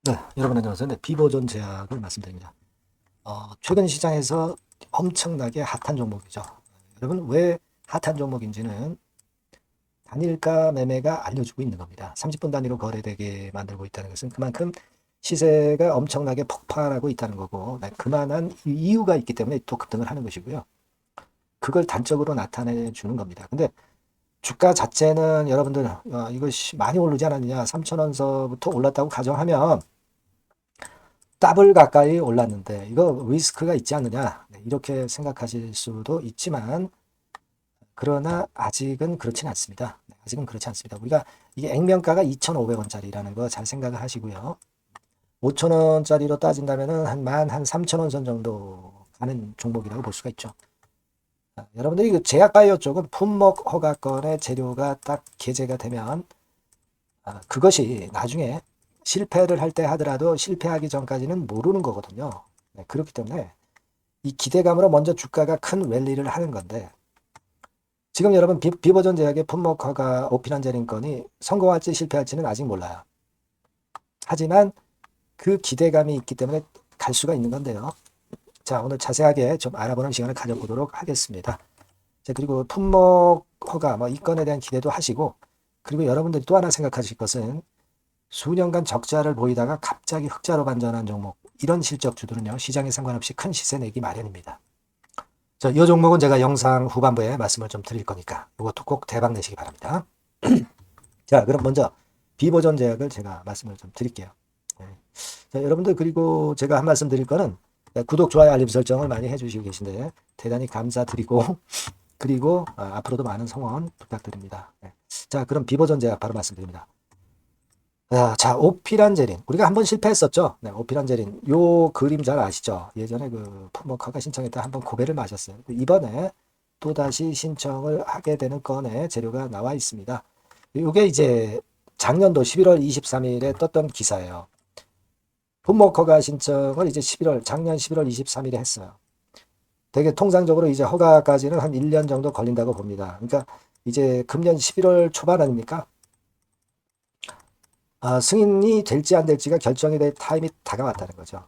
네, 여러분 안녕하세요. 네, 비보존 제약을 말씀드립니다. 최근 시장에서 엄청나게 핫한 종목이죠. 여러분 왜 핫한 종목인지는 단일가 매매가 알려주고 있는 겁니다. 30분 단위로 거래되게 만들고 있다는 것은 그만큼 시세가 엄청나게 폭발하고 있다는 거고, 네, 그만한 이유가 있기 때문에 또 급등을 하는 것이고요. 그걸 단적으로 나타내 주는 겁니다. 근데 주가 자체는 여러분들 이것이 많이 오르지 않았느냐, 3,000원서부터 올랐다고 가정하면 더블 가까이 올랐는데 이거 리스크가 있지 않느냐, 네, 이렇게 생각하실 수도 있지만 그러나 아직은 그렇지는 않습니다. 네, 아직은 그렇지 않습니다. 우리가 이게 액면가가 2,500원짜리라는 거 잘 생각을 하시고요. 5,000원짜리로 따진다면은 한 3,000원 선 정도 가는 종목이라고 볼 수가 있죠. 여러분들이 그 제약바이오 쪽은 품목 허가권의 재료가 딱 게재가 되면 그것이 나중에 실패를 할 때 하더라도 실패하기 전까지는 모르는 거거든요. 네, 그렇기 때문에 이 기대감으로 먼저 주가가 큰 랠리를 하는 건데, 지금 여러분 비버전 제약의 품목 허가 오피란제린 건이 성공할지 실패할지는 아직 몰라요. 하지만 그 기대감이 있기 때문에 갈 수가 있는 건데요. 자, 오늘 자세하게 좀 알아보는 시간을 가져보도록 하겠습니다. 자, 그리고 품목 허가 이 건에 대한 기대도 하시고, 그리고 여러분들이 또 하나 생각하실 것은 수년간 적자를 보이다가 갑자기 흑자로 반전한 종목, 이런 실적주들은요, 시장에 상관없이 큰 시세 내기 마련입니다. 자, 이 종목은 제가 영상 후반부에 말씀을 좀 드릴 거니까 이것도 꼭 대박 내시기 바랍니다. 자, 그럼 먼저 비보전 제약을 제가 말씀을 좀 드릴게요. 네. 자, 여러분들, 그리고 제가 한 말씀 드릴 거는 구독, 좋아요, 알림 설정을 많이 해주시고 계신데 대단히 감사드리고 그리고 앞으로도 많은 성원 부탁드립니다. 네. 자, 그럼 비보전 제약 바로 말씀드립니다. 자, 오피란제린. 우리가 한번 실패했었죠. 네, 오피란제린. 요 그림 잘 아시죠? 예전에 그 품목허가 신청했다 한번 고배를 마셨어요. 이번에 또다시 신청을 하게 되는 건에 재료가 나와 있습니다. 이게 이제 작년도 11월 23일에 떴던 기사예요. 품목허가 신청을 이제 작년 11월 23일에 했어요. 되게 통상적으로 이제 허가까지는 한 1년 정도 걸린다고 봅니다. 그러니까 이제 금년 11월 초반 아닙니까? 승인이 될지 안 될지가 결정이 될 타임이 다가왔다는 거죠.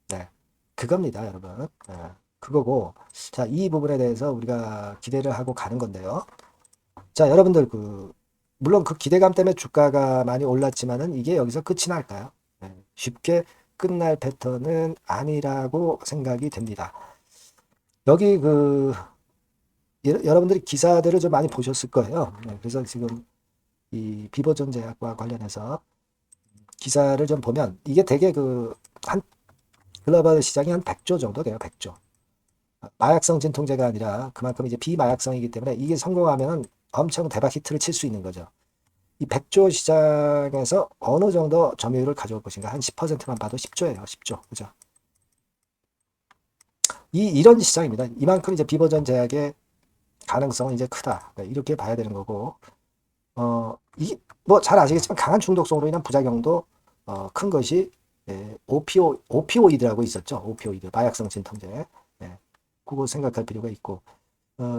네. 그겁니다, 여러분. 네. 그거고, 자, 이 부분에 대해서 우리가 기대를 하고 가는 건데요. 자, 여러분들, 물론 그 기대감 때문에 주가가 많이 올랐지만은 이게 여기서 끝이 날까요? 네. 쉽게 끝날 패턴은 아니라고 생각이 됩니다. 여기 여러분들이 기사들을 좀 많이 보셨을 거예요. 네. 그래서 지금 이 비버전 제약과 관련해서 기사를 좀 보면 이게 되게 한 글로벌 시장이 한 100조 정도 돼요. 100조. 마약성 진통제가 아니라 그만큼 이제 비마약성이기 때문에 이게 성공하면 엄청 대박 히트를 칠 수 있는 거죠. 이 100조 시장에서 어느 정도 점유율을 가져올 것인가? 한 10%만 봐도 10조예요. 10조. 그죠? 이런 시장입니다. 이만큼 이제 비버전 제약의 가능성은 이제 크다. 네, 이렇게 봐야 되는 거고, 잘 아시겠지만 강한 중독성으로 인한 부작용도 큰 것이 오피오이드라고 있었죠. 오피오이드, 마약성 진통제. 네, 그거 생각할 필요가 있고,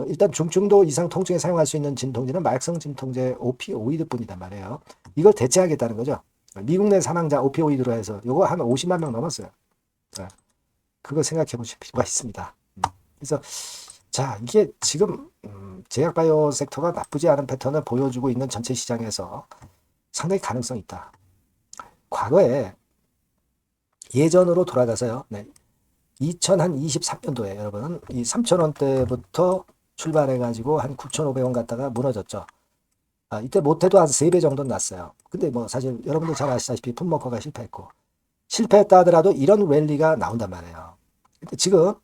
일단 중증도 이상 통증에 사용할 수 있는 진통제는 마약성 진통제 오피오이드뿐이단 말이에요. 이걸 대체하겠다는 거죠. 미국 내 사망자 오피오이드로 해서 요거 한 50만 명 넘었어요. 자, 그거 생각해 보실 필요가 있습니다. 그래서 자, 이게 지금 제약바이오 섹터가 나쁘지 않은 패턴을 보여주고 있는 전체 시장에서 상당히 가능성이 있다. 과거에 예전으로 돌아가서요. 네. 2023년도에 여러분 이 3,000원대부터 출발해가지고 한 9,500원 갔다가 무너졌죠. 이때 못해도 한 3배 정도는 났어요. 근데 사실 여러분들 잘 아시다시피 품목허가 실패했고 실패했다 하더라도 이런 랠리가 나온단 말이에요. 근데 지금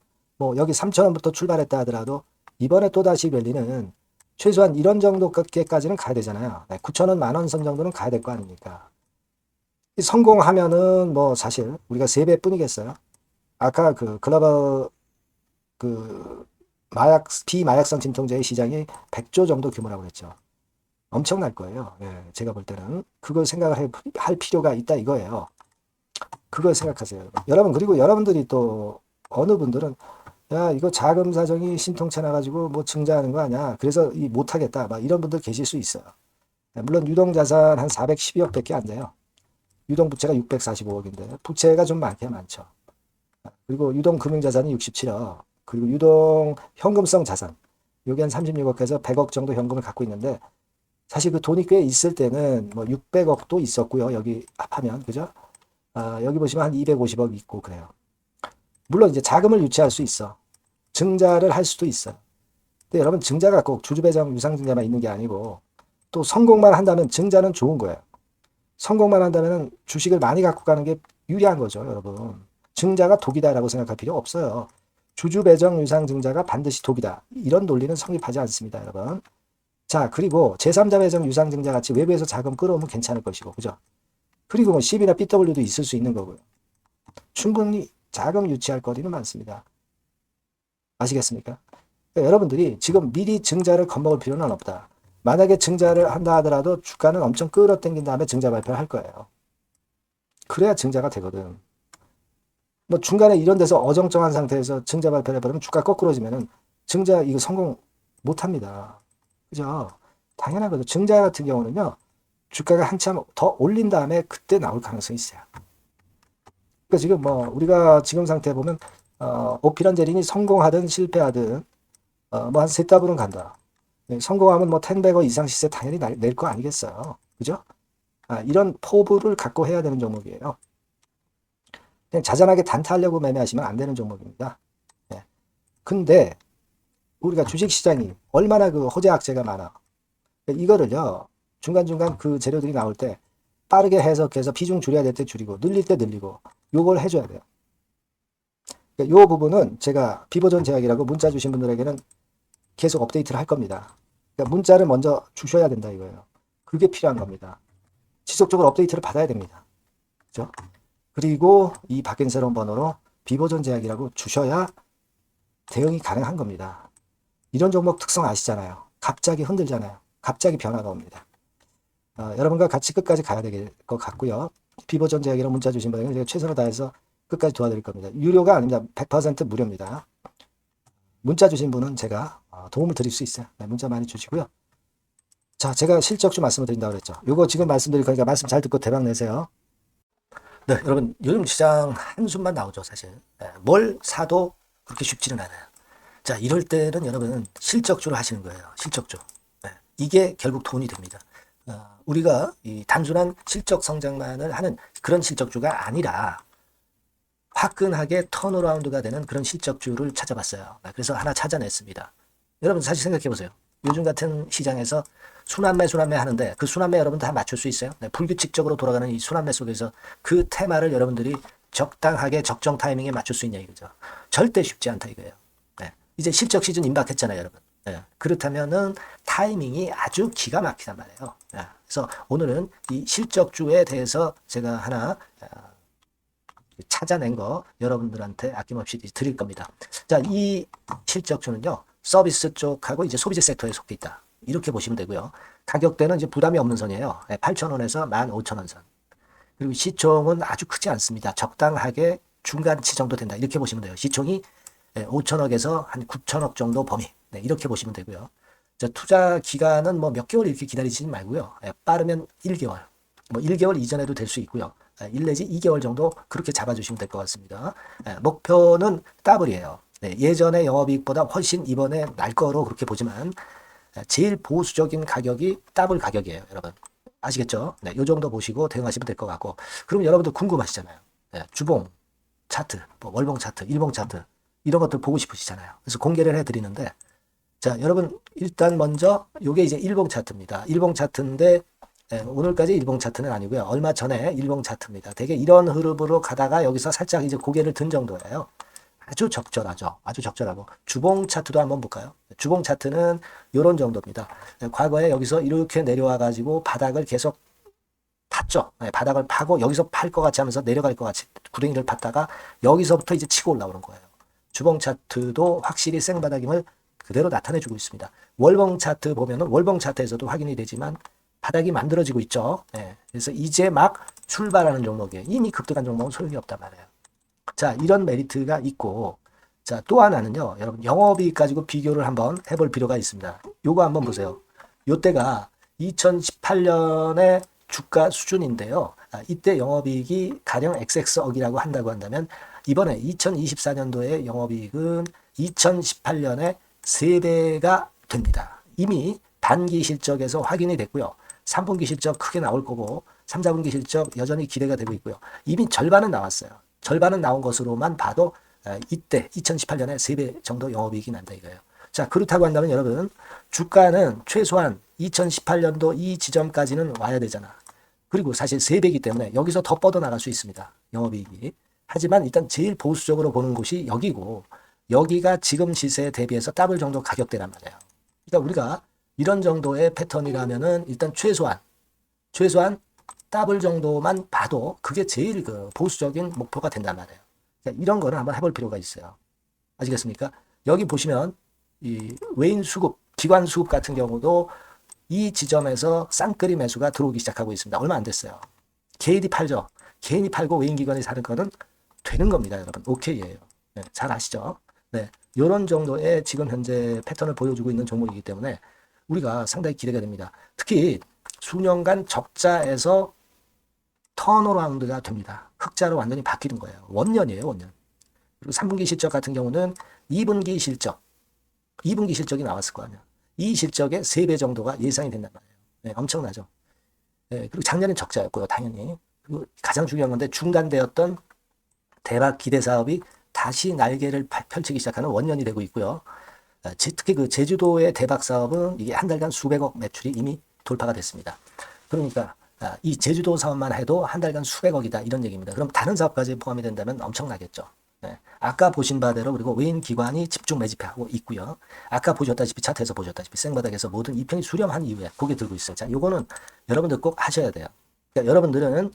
여기 3,000원부터 출발했다 하더라도 이번에 또다시 랠리는 최소한 이런 정도까지는 가야 되잖아요. 9,000원, 만원 선 정도는 가야 될 거 아닙니까? 성공하면은 사실 우리가 3배 뿐이겠어요. 아까 글로벌 비마약성 진통제의 시장이 100조 정도 규모라고 그랬죠. 엄청날 거예요. 예, 제가 볼 때는 그걸 생각할 필요가 있다 이거예요. 그걸 생각하세요. 여러분, 그리고 여러분들이 또 어느 분들은 야, 이거 자금 사정이 신통치 나가지고 증자하는 거 아니야. 그래서 못하겠다. 이런 분들 계실 수 있어요. 물론 유동자산 한 412억 밖에 안 돼요. 유동부채가 645억인데 부채가 좀 많긴 많죠. 그리고 유동금융자산이 67억, 그리고 유동 현금성 자산 여기 한 36억에서 100억 정도 현금을 갖고 있는데 사실 그 돈이 꽤 있을 때는 뭐 600억도 있었고요. 여기 합하면 그죠? 여기 보시면 한 250억 있고 그래요. 물론 이제 자금을 유치할 수 있어. 증자를 할 수도 있어. 근데 여러분 증자가 꼭 주주배정 유상증자만 있는 게 아니고 또 성공만 한다면 증자는 좋은 거예요. 성공만 한다면 주식을 많이 갖고 가는 게 유리한 거죠, 여러분. 증자가 독이다라고 생각할 필요 없어요. 주주배정 유상증자가 반드시 독이다. 이런 논리는 성립하지 않습니다, 여러분. 자, 그리고 제3자 배정 유상증자 같이 외부에서 자금 끌어오면 괜찮을 것이고, 그죠? 그리고 뭐 CB나 BW도 있을 수 있는 거고요. 충분히 자금 유치할 거리는 많습니다. 아시겠습니까? 그러니까 여러분들이 지금 미리 증자를 겁먹을 필요는 없다. 만약에 증자를 한다 하더라도 주가는 엄청 끌어당긴 다음에 증자 발표를 할 거예요. 그래야 증자가 되거든. 뭐 중간에 이런 데서 어정쩡한 상태에서 증자 발표를 해버리면 주가 거꾸로지면은 증자 이거 성공 못 합니다. 그죠? 당연하거든. 증자 같은 경우는요, 주가가 한참 더 올린 다음에 그때 나올 가능성이 있어요. 그러니까 지금 뭐 우리가 지금 상태 보면 오피란제린이 성공하든 실패하든 뭐 한 세 답으로는 간다. 성공하면 뭐 10배거 이상 시세 당연히 낼 거 아니겠어요. 그죠? 이런 포부를 갖고 해야 되는 종목이에요. 그냥 자잘하게 단타하려고 매매하시면 안 되는 종목입니다. 네. 근데 우리가 주식시장이 얼마나 그 호재 악재가 많아. 이거를요, 중간중간 그 재료들이 나올 때 빠르게 해석해서 비중 줄여야 될 때 줄이고 늘릴 때 늘리고 요걸 해줘야 돼요. 요 부분은 제가 비보전 제약이라고 문자 주신 분들에게는 계속 업데이트를 할 겁니다. 그러니까 문자를 먼저 주셔야 된다 이거예요. 그게 필요한 겁니다. 지속적으로 업데이트를 받아야 됩니다. 그죠? 그리고 이 바뀐 새로운 번호로 비보전 제약이라고 주셔야 대응이 가능한 겁니다. 이런 종목 특성 아시잖아요. 갑자기 흔들잖아요. 갑자기 변화가 옵니다. 여러분과 같이 끝까지 가야 될 것 같고요. 비보전 제약이라고 문자 주신 분에게는 제가 최선을 다해서 끝까지 도와드릴 겁니다. 유료가 아닙니다. 100% 무료입니다. 문자 주신 분은 제가 도움을 드릴 수 있어요. 네, 문자 많이 주시고요. 자, 제가 실적주 말씀을 드린다고 그랬죠. 요거 지금 말씀드릴 거니까 말씀 잘 듣고 대박 내세요. 네, 여러분 요즘 시장 한숨만 나오죠, 사실. 네, 뭘 사도 그렇게 쉽지는 않아요. 자, 이럴 때는 여러분 실적주를 하시는 거예요. 실적주. 네, 이게 결국 돈이 됩니다. 우리가 이 단순한 실적 성장만을 하는 그런 실적주가 아니라 화끈하게 턴어라운드가 되는 그런 실적주를 찾아봤어요. 그래서 하나 찾아냈습니다. 여러분 사실 생각해 보세요. 요즘 같은 시장에서 순환매 하는데 그 순환매 여러분 다 맞출 수 있어요? 네, 불규칙적으로 돌아가는 이 순환매 속에서 그 테마를 여러분들이 적당하게 적정 타이밍에 맞출 수 있냐 이거죠. 절대 쉽지 않다 이거예요. 네, 이제 실적 시즌 임박했잖아요, 여러분. 네, 그렇다면은 타이밍이 아주 기가 막히단 말이에요. 네, 그래서 오늘은 이 실적주에 대해서 제가 하나 찾아낸 거 여러분들한테 아낌없이 드릴 겁니다. 자, 이 실적주는요, 서비스 쪽하고 이제 소비재 섹터에 속해 있다. 이렇게 보시면 되고요. 가격대는 이제 부담이 없는 선이에요. 8,000원에서 15,000원 선. 그리고 시총은 아주 크지 않습니다. 적당하게 중간치 정도 된다. 이렇게 보시면 돼요. 시총이 5천억에서 한 9천억 정도 범위. 네, 이렇게 보시면 되고요. 자, 투자 기간은 뭐 몇 개월 이렇게 기다리지 말고요. 빠르면 1개월. 뭐 1개월 이전에도 될 수 있고요. 1 내지 2개월 정도 그렇게 잡아주시면 될 것 같습니다. 목표는 더블이에요. 네, 예전의 영업이익보다 훨씬 이번에 날 거로 그렇게 보지만 제일 보수적인 가격이 더블 가격이에요, 여러분. 아시겠죠? 네, 요 정도 보시고 대응하시면 될 것 같고. 그럼 여러분들 궁금하시잖아요. 네, 주봉 차트, 뭐 월봉 차트, 일봉 차트 이런 것들 보고 싶으시잖아요. 그래서 공개를 해드리는데, 자, 여러분 일단 먼저 요게 이제 일봉 차트입니다. 일봉 차트인데 오늘까지 일봉 차트는 아니고요. 얼마 전에 일봉 차트입니다. 되게 이런 흐름으로 가다가 여기서 살짝 이제 고개를 든 정도예요. 아주 적절하죠. 아주 적절하고. 주봉 차트도 한번 볼까요? 주봉 차트는 이런 정도입니다. 과거에 여기서 이렇게 내려와 가지고 바닥을 계속 팠죠. 바닥을 파고 여기서 팔 것 같이 하면서 내려갈 것 같이 구덩이를 팠다가 여기서부터 이제 치고 올라오는 거예요. 주봉 차트도 확실히 생바닥임을 그대로 나타내주고 있습니다. 월봉 차트 보면은 월봉 차트에서도 확인이 되지만 바닥이 만들어지고 있죠. 네. 그래서 이제 막 출발하는 종목이에요. 이미 급등한 종목은 소용이 없단 말이에요. 자, 이런 메리트가 있고, 자, 또 하나는요, 여러분, 영업이익 가지고 비교를 한번 해볼 필요가 있습니다. 요거 한번 보세요. 요때가 2018년의 주가 수준인데요. 이때 영업이익이 가령 XX억이라고 한다고 한다면 이번에 2024년도에 영업이익은 2018년에 3배가 됩니다. 이미 단기 실적에서 확인이 됐고요. 3분기 실적 크게 나올 거고 3, 4분기 실적 여전히 기대가 되고 있고요. 이미 절반은 나왔어요. 절반은 나온 것으로만 봐도 이때 2018년에 3배 정도 영업이익이 난다 이거예요. 자, 그렇다고 한다면 여러분 주가는 최소한 2018년도 이 지점까지는 와야 되잖아. 그리고 사실 3배이기 때문에 여기서 더 뻗어나갈 수 있습니다. 영업이익이. 하지만 일단 제일 보수적으로 보는 곳이 여기고 여기가 지금 시세에 대비해서 더블 정도 가격대란 말이에요. 그러니까 우리가 이런 정도의 패턴이라면은 일단 최소한 더블 정도만 봐도 그게 제일 그 보수적인 목표가 된단 말이에요. 그러니까 이런 거를 한번 해볼 필요가 있어요. 아시겠습니까? 여기 보시면 이 외인 수급, 기관 수급 같은 경우도 이 지점에서 쌍끌이 매수가 들어오기 시작하고 있습니다. 얼마 안 됐어요. 개인이 팔죠. 개인이 팔고 외인 기관이 사는 거는 되는 겁니다, 여러분. 오케이예요. 네, 잘 아시죠? 네, 이런 정도의 지금 현재 패턴을 보여주고 있는 종목이기 때문에 우리가 상당히 기대가 됩니다. 특히 수년간 적자에서 턴어라운드가 됩니다. 흑자로 완전히 바뀌는 거예요. 원년이에요, 원년. 그리고 3분기 실적 같은 경우는 2분기 실적이 나왔을 거 아니야. 이 실적의 3배 정도가 예상이 된단 말이에요. 네, 엄청나죠. 네, 그리고 작년엔 적자였고요, 당연히. 그리고 가장 중요한 건데 중단되었던 대박 기대 사업이 다시 날개를 펼치기 시작하는 원년이 되고 있고요. 특히 그 제주도의 대박 사업은 이게 한 달간 수백억 매출이 이미 돌파가 됐습니다. 그러니까 이 제주도 사업만 해도 한 달간 수백억이다 이런 얘기입니다. 그럼 다른 사업까지 포함이 된다면 엄청나겠죠. 네. 아까 보신 바대로 그리고 외인 기관이 집중 매집하고 있고요. 아까 보셨다시피 차트에서 보셨다시피 생바닥에서 모든 이평이 수렴한 이후에 고개 들고 있어요. 자, 요거는 여러분들 꼭 하셔야 돼요. 그러니까 여러분들은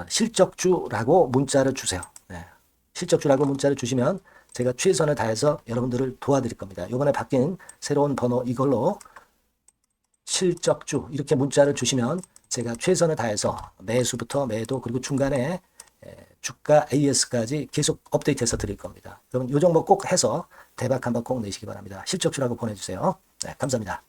실적주라고 문자를 주세요. 네. 실적주라고 문자를 주시면 제가 최선을 다해서 여러분들을 도와드릴 겁니다. 요번에 바뀐 새로운 번호 이걸로 실적주 이렇게 문자를 주시면 제가 최선을 다해서 매수부터 매도 그리고 중간에 주가 AS까지 계속 업데이트해서 드릴 겁니다. 여러분 이 종목 꼭 해서 대박 한번 꼭 내시기 바랍니다. 실적주라고 보내주세요. 네, 감사합니다.